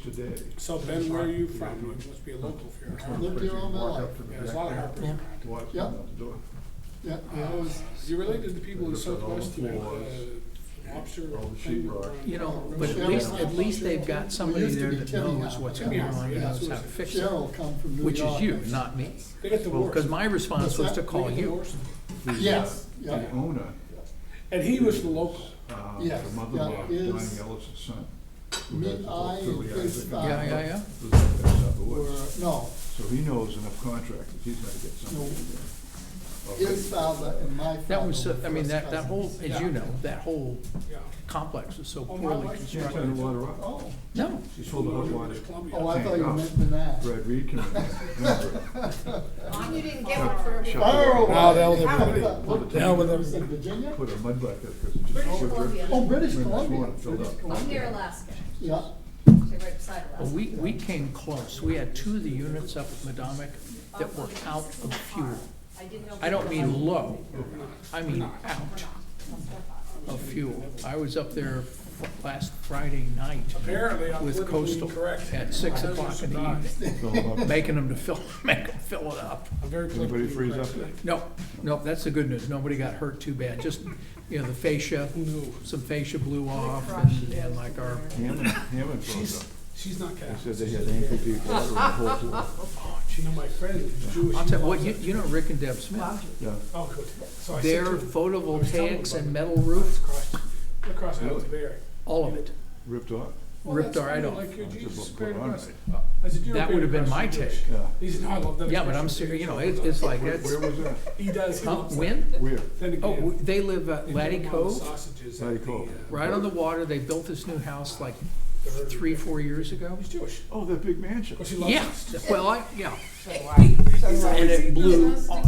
today. So Ben, where are you from? You must be a local if you're a Harper. Lived here all my Walk life. up to the Yeah, there's a back lot of door, Harpers Yeah. around. Watch Yeah. them out the door. Yeah, I always, You related to people in Look at all the Southwest, you know, floors, lobster all the thing sheetrock. around- You know, around but Cheryl. at least they've got somebody used to there be that Timmy knows Hop. what's Timmy going Hop, on, yeah, and that's knows what how to it is. fix it. Cheryl come from New York. Which is you, not me. They got the Well, worst. because my response was to call They got the you. worst. Yes, yeah. The owner, And he was the local. Yes, the mother-in-law, yeah, Donnie is- Ellis's son. who Me, has the whole I, Philly and his Isaac father. Yeah, yeah, yeah. lives up there south of Were, Woods. no, So he knows enough contractors, he's gonna get something in there. Okay. his father and my father. That was, were I mean, first that whole, cousins. as you know, that whole Yeah. complex was so Oh, my poorly wife- Can't constructed. turn the water off. Oh, No, She's full of hot water. oh, I Tank thought you up. meant Benat. Brad Reed came in. You didn't get one for. Shut Oh, Now they'll live How with about- it. what- The hell with it was in everything. Virginia? Put a mud bucket, because it just. British shivered. Columbia. Oh, British When this Columbia. morning filled British up. Up Columbia. near Alaska, Yeah, so right beside well, Alaska. we came close. We had two of the units up at Madomic that were out of fuel. I didn't know. I don't mean low, I mean Not. out of fuel. I was up there last Friday night Apparently, I'm with politically Coastal incorrect. at 6 I'm o'clock in the surprised. evening, Fill 'em up. making them make them fill it up. I'm very Anybody politically freeze incorrect up today. there? No, that's the good news. Nobody got hurt too bad. Just, you know, the fascia, No. some fascia blew off and like our, Hammond froze up. She's not They Catholic. said they had ankle deep water in the whole floor. You know, my friend is Jewish. I'll He tell you, what, loves it. you know Rick and Deb Smith? Yeah. Oh, good. So I said Their to him, I was telling him photovoltaics about and it. metal roof, Across the Really? Berry. all of it. Ripped off. Ripped right off. Like your Oh, Jesus just squared put on across. it. I said, you're That okay would have been across my the take. Jewish. Yeah. He said, no, I love that. Yeah, but I'm expression. serious, you know, it's like, Where that's, was that? He does. He huh, loves that. when? Where? Then again. Oh, they live at they Laddie put 'em on the Cove, sausages Laddie at the, Cove. right on the water. They built this new house like the Hurdy 3-4 years ago. He's Jewish. Oh, that big mansion. Of course, he loves Yeah, it. well, yeah, He's and it blew off.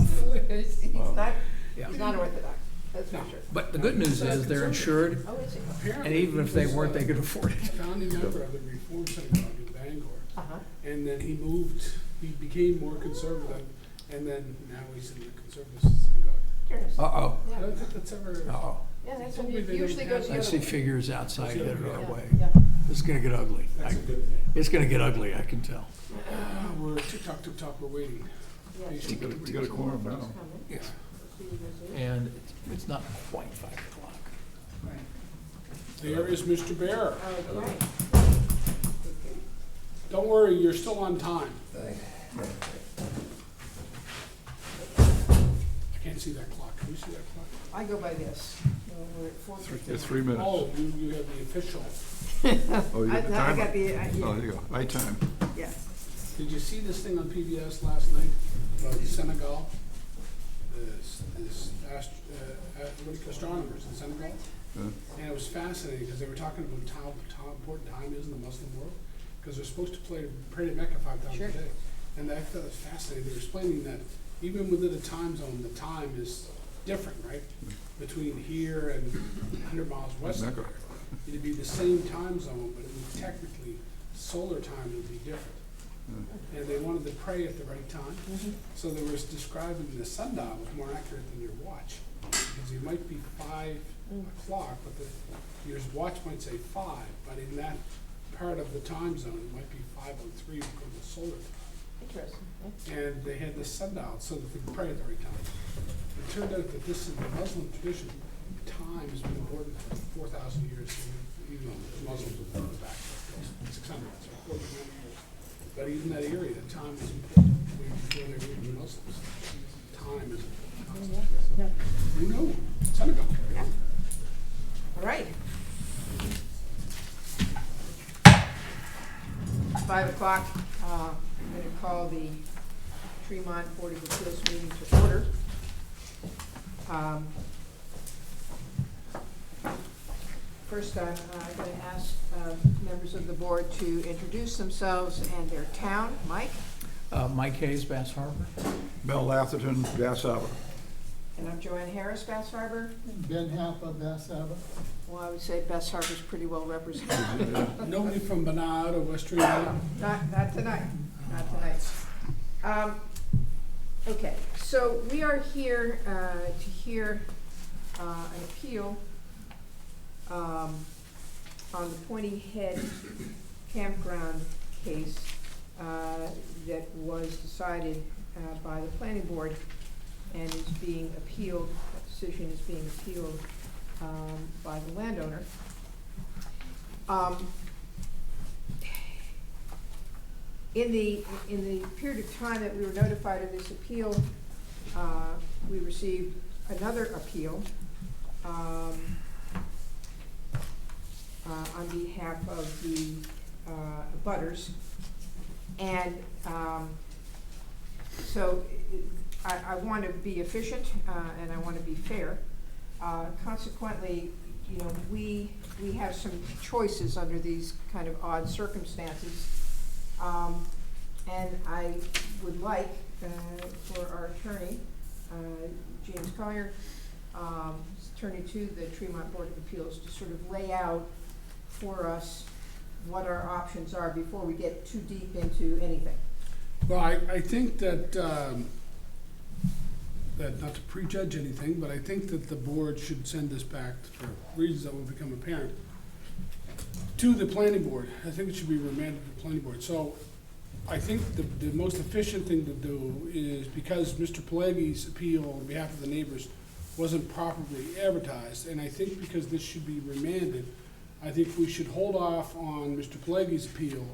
He's Wow. not, Yeah. he's not orthodox, that's for No. sure. But the good news is they're insured, Oh, is he? Apparently, and even if they weren't, they could afford it. Founding member of the Reform Synagogue in Bangor. Uh-huh. And then he moved, he became more conservative, and then now he's in the conservative synagogue. Curious. Uh-oh, I don't think that's ever. uh-oh. Yeah, that's Told what me it they usually don't goes have the I other see way. figures outside that are our Yeah, way. yeah. It's gonna get ugly. That's a good thing. It's gonna get ugly, I can tell. We're tick-tock, we're waiting. Yeah. Patient. We got a quorum now. Comment. Yeah. See you guys later. And it's not quite 5 o'clock. There is Mr. Bear. Okay. Don't worry, you're still on time. I can't see that clock. Can you see that clock? I go by this. We're at 4:59. It's 3 minutes. Oh, you have the official. Oh, you got the I timer? got the, Oh, yeah, there you go. I time. yeah. Did you see this thing on PBS last night about Senegal? This what do you call astronomers in Senegal? Yeah. And it was fascinating because they were talking about how important time is in the Muslim world. Because they're supposed to pray to Mecca 5 times Sure. a day. And I thought it was fascinating. They were explaining that even within a time zone, the time is different, right? Between here and 100 miles west of Mecca. here. It'd be the same time zone, but it would technically, solar time would be different. And they wanted to pray at the right time. So they were describing the sundial was more accurate than your watch. Because it might be 5 o'clock, but your watch might say 5, but in that part of the time zone, it might be 5:03 because of solar time. Interesting. And they had this sundial so that they could pray at the right time. It turned out that this is the Muslim tradition. Time has been important for 4,000 years, even though the Muslims have gone back 600, so 4,000 years. But even that area, time is important. Way before they were even Muslims. Time is important. Yeah. You know, Senegal. Yeah. All right. 5 o'clock, I'm going to call the Tremont Board of Appeals meeting to order. First, I'm going to ask members of the board to introduce themselves and their town. Mike? Mike Hayes, Bass Harbor. Mel Atherton, Bass Harbor. And I'm Joanne Harris, Bass Harbor. Ben Happa, Bass Harbor. Well, I would say Bass Harbor's pretty well represented. Nobody from Bernard or West Tremont. Not tonight, not tonight. Okay, so we are here to hear an appeal on the Pointy Head campground case that was decided by the planning board and is being appealed, that decision is being appealed by the landowner. In the period of time that we were notified of this appeal, we received another appeal on behalf of the butters. And so I want to be efficient and I want to be fair. Consequently, you know, we have some choices under these kind of odd circumstances. And I would like for our attorney, James Collier, attorney to the Tremont Board of Appeals, to sort of lay out for us what our options are before we get too deep into anything. Well, I think that, that not to prejudge anything, but I think that the board should send this back for reasons that will become apparent to the planning board. I think it should be remanded to the planning board. So I think the most efficient thing to do is, because Mr. Pelleggi's appeal on behalf of the neighbors wasn't properly advertised, and I think because this should be remanded, I think we should hold off on Mr. Pelleggi's appeal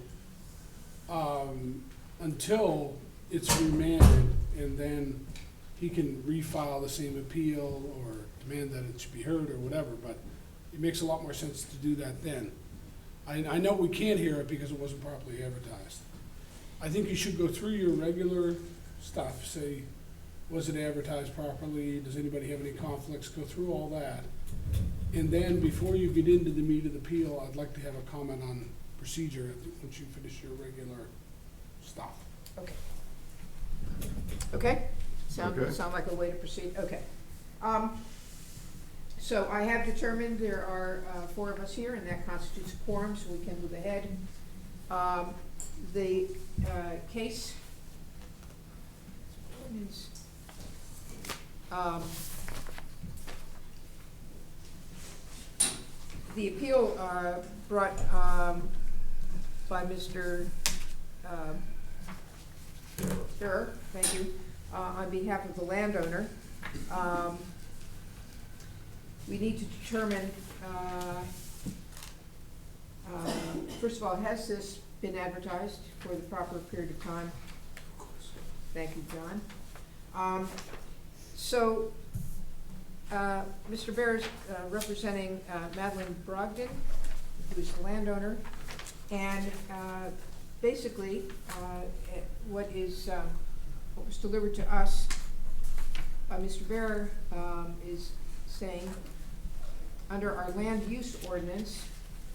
until it's remanded, and then he can refile the same appeal or demand that it should be heard or whatever, but it makes a lot more sense to do that then. I know we can't hear it because it wasn't properly advertised. I think you should go through your regular stuff, say, was it advertised properly? Does anybody have any conflicts? Go through all that. And then before you get into the meat of the appeal, I'd like to have a comment on procedure once you finish your regular stuff. Okay. Okay? Okay. Sound like a way to proceed? Okay. So I have determined there are 4 of us here, and that constitutes a quorum, so we can move ahead. The case the appeal brought by Mr. Burr, thank you, on behalf of the landowner. We need to determine, first of all, has this been advertised for the proper period of time? Thank you, John. Mr. Bear is representing Madeline Brogdon, who is the landowner, and basically what was delivered to us by Mr. Bear is saying, under our land use ordinance,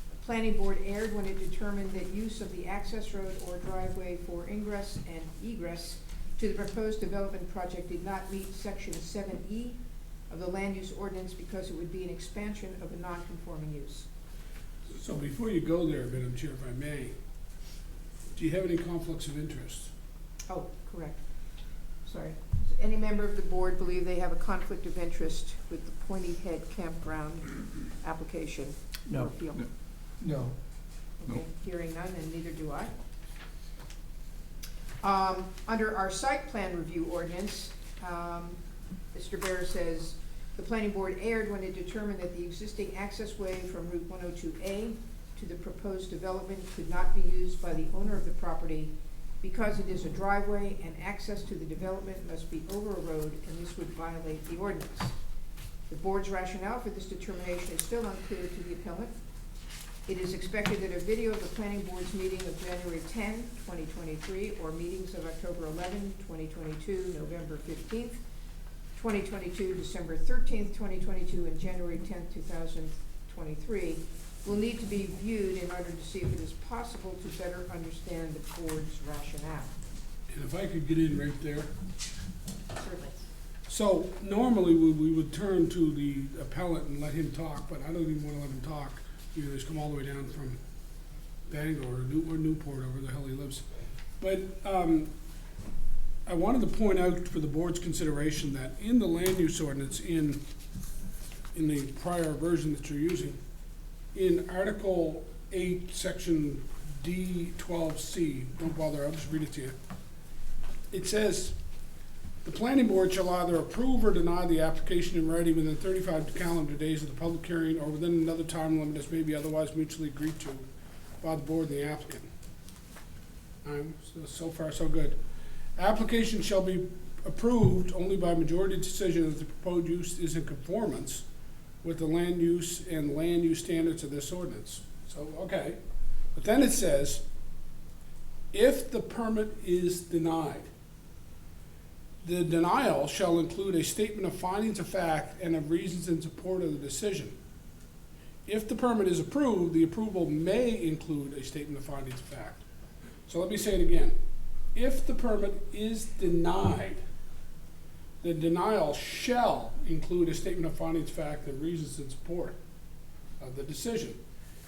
the planning board erred when it determined that use of the access road or driveway for ingress and egress to the proposed development project did not meet section 7E of the land use ordinance because it would be an expansion of a non-conforming use. So before you go there, Madam Chair, if I may, do you have any conflicts of interest? Oh, correct. Sorry. Does any member of the board believe they have a conflict of interest with the Pointy Head Campground application? No. Or appeal? No. Okay, hearing none, and neither do I. Under our site plan review ordinance, Mr. Bear says, the planning board erred when it determined that the existing access way from Route 102A to the proposed development could not be used by the owner of the property because it is a driveway and access to the development must be over a road, and this would violate the ordinance. The board's rationale for this determination is still unclear to the appellant. It is expected that a video of the planning board's meeting of January 10, 2023, or meetings of October 11, 2022, November 15th, 2022, December 13th, 2022, and January 10th, 2023, will need to be viewed in order to see if it is possible to better understand the board's rationale. And if I could get in right there. Certainly. So normally we would turn to the appellant and let him talk, but I don't even want to let him talk. You know, he's come all the way down from Bangor or Newport, over the hell he lives. But I wanted to point out for the board's consideration that in the land use ordinance, in the prior version that you're using, in Article 8, Section D12C, don't bother, I'll just read it to you. It says, the planning board shall either approve or deny the application in writing within 35 calendar days of the public hearing or within another time limit as may be otherwise mutually agreed to by the board and the applicant. So far, so good. Application shall be approved only by majority decision if the proposed use is in conformance with the land use and land use standards of this ordinance. So, okay. But then it says, if the permit is denied, the denial shall include a statement of findings of fact and of reasons in support of the decision. If the permit is approved, the approval may include a statement of findings of fact. So let me say it again. If the permit is denied, the denial shall include a statement of findings of fact and reasons in support of the decision.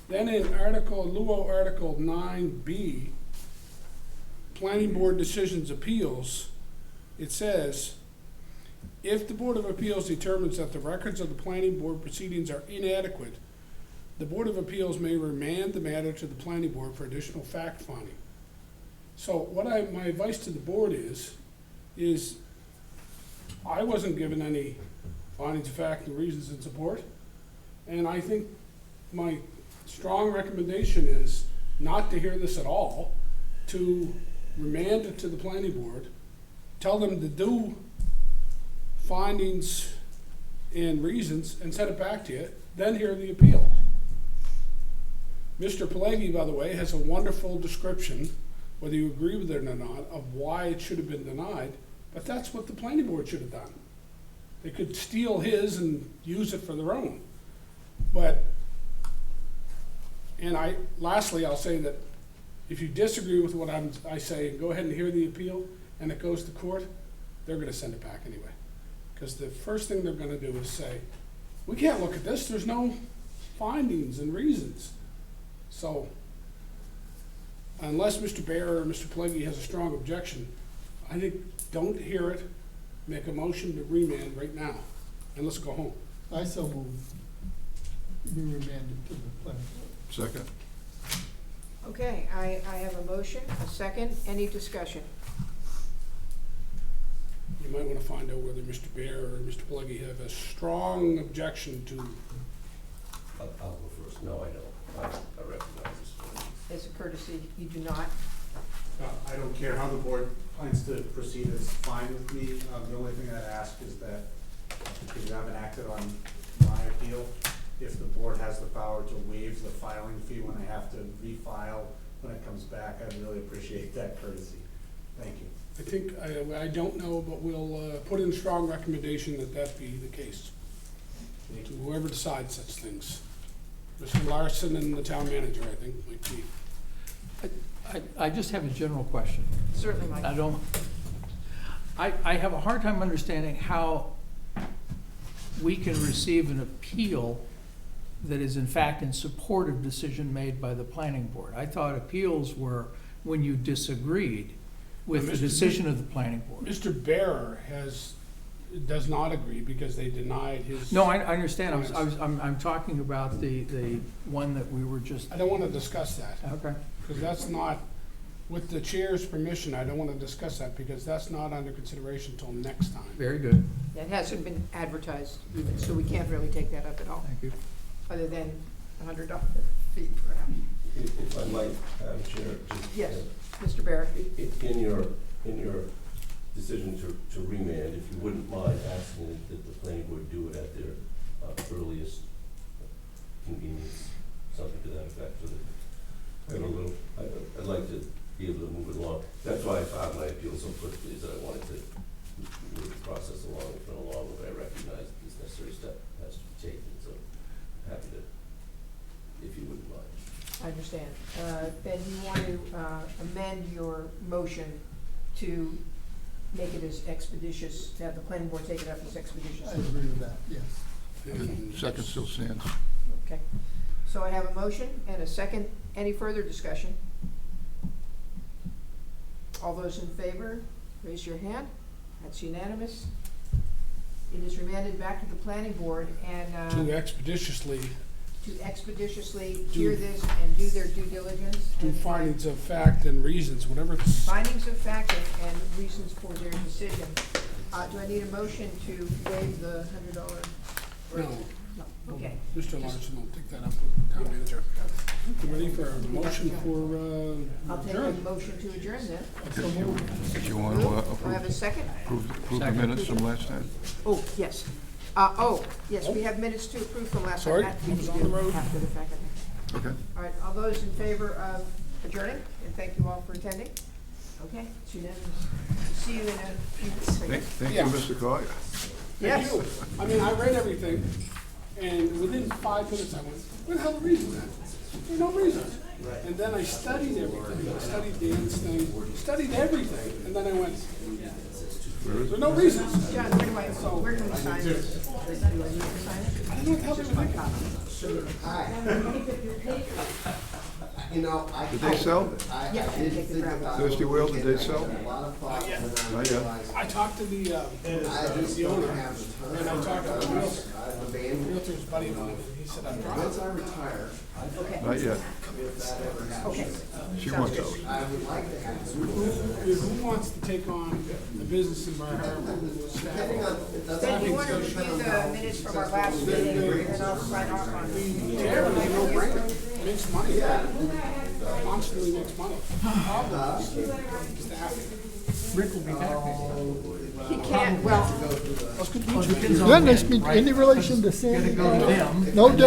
Then in Luo Article 9B, Planning Board Decisions Appeals, it says, if the Board of Appeals determines that the records of the Planning Board proceedings are inadequate, the Board of Appeals may remand the matter to the Planning Board for additional fact finding. So my advice to the board is I wasn't given any findings of fact and reasons in support, and I think my strong recommendation is not to hear this at all, to remand it to the planning board, tell them to do findings and reasons and send it back to you, then hear the appeal. Mr. Pelleggi, by the way, has a wonderful description, whether you agree with it or not, of why it should have been denied, but that's what the planning board should have done. They could steal his and use it for their own. Lastly, I'll say that if you disagree with what I say, go ahead and hear the appeal, and it goes to court, they're gonna send it back anyway. Because the first thing they're gonna do is say, we can't look at this, there's no findings and reasons. So, unless Mr. Bear or Mr. Pelleggi has a strong objection, I think don't hear it, make a motion to remand right now, and let's go home. I so move. Be remanded to the planning board. Second. Okay, I have a motion, a second, any discussion? You might wanna find out whether Mr. Bear or Mr. Pelleggi have a strong objection to, I'll go first. No, I don't. I recognize this. As a courtesy, you do not? I don't care how the board plans to proceed, it's fine with me. The only thing I'd ask is that, because you haven't acted on my appeal, if the board has the power to waive the filing fee when they have to refile when it comes back, I'd really appreciate that courtesy. Thank you. I think, I don't know, but we'll put in a strong recommendation that that be the case. To whoever decides such things. Mr. Larson and the town manager, I think, might be. I just have a general question. Certainly, Mike. I have a hard time understanding how we can receive an appeal that is in fact in support of decision made by the planning board. I thought appeals were when you disagreed with the decision of the planning board. Mr. Bear does not agree because they denied his. No, I understand. I'm talking about the one that we were just. I don't want to discuss that. Okay. Because that's not, with the chair's permission, I don't want to discuss that because that's not under consideration until next time. Very good. It hasn't been advertised even, so we can't really take that up at all, Thank you. other than $100 fee perhaps. If I might, Madam Chair, just. Yes, Mr. Barrett. In your decision to remand, if you wouldn't mind asking that the planning board do it at their earliest convenience, something to that effect, so that I'd like to be able to move it along. That's why I filed my appeal so quickly, is that I wanted to move the process along and run along, but I recognize that this necessary step has to be taken, so I'm happy to, if you wouldn't mind. I understand. Ben, you want to amend your motion to make it as expeditious, to have the planning board take it up as expeditious? I agree with that, yes. And second still stands. Okay. So I have a motion and a second. Any further discussion? All those in favor, raise your hand. That's unanimous. It is remanded back to the planning board and. To expeditiously to expeditiously hear this and do their due diligence. Do and find findings of fact and reasons, whatever it's. findings of fact and reasons for their decision. Do I need a motion to waive the $100? No. No, okay. Mr. Larson will take that up with the town manager. You ready for a motion for, I'll take a adjourn? motion to adjourn then. Did you want to Do I have approve a second? the minutes from last time? Oh, yes. Yes, we have minutes to approve from last Sorry, time. That I needs was to on be the road. after the fact, I think. Okay. All right, all those in favor of adjourning, and thank you all for attending. Okay, it's unanimous. See you in a few weeks, I guess. Thank you, Yeah. Mr. Collier. Thank Yes. you. I mean, I read everything, and within 5 minutes I went, what the hell the reason that? There's no reason. And then I studied everything, I studied Dan's thing, studied everything, and then I went, there's no reason. John, where can we sign this? Do I need to sign it? I don't know what the hell they were thinking. You know, I. Did they sell? I Yeah, did take the think grab. about. Thirsty Whales, did they sell? A lot of thought when I Not yet. realized. I talked to the I owner, don't have the time. and I talked to the realtor. The band, Realtor's buddy on it, and he said, I'm once driving. I retire, Okay, Not yet. if that ever okay. happens, She wants out. I would like to have. Who wants to take on the business in Bar Harbor? Depending on, it doesn't. Then you want to depend review on the how minutes from our last meeting, and I'll sign off on it. Terrible, no brainer, makes money, constantly makes money. Staffing. Rick will be happy. He can't, well, Well, it depends on Doesn't when, this be right? any relation to Gotta Sandy? go to them. No different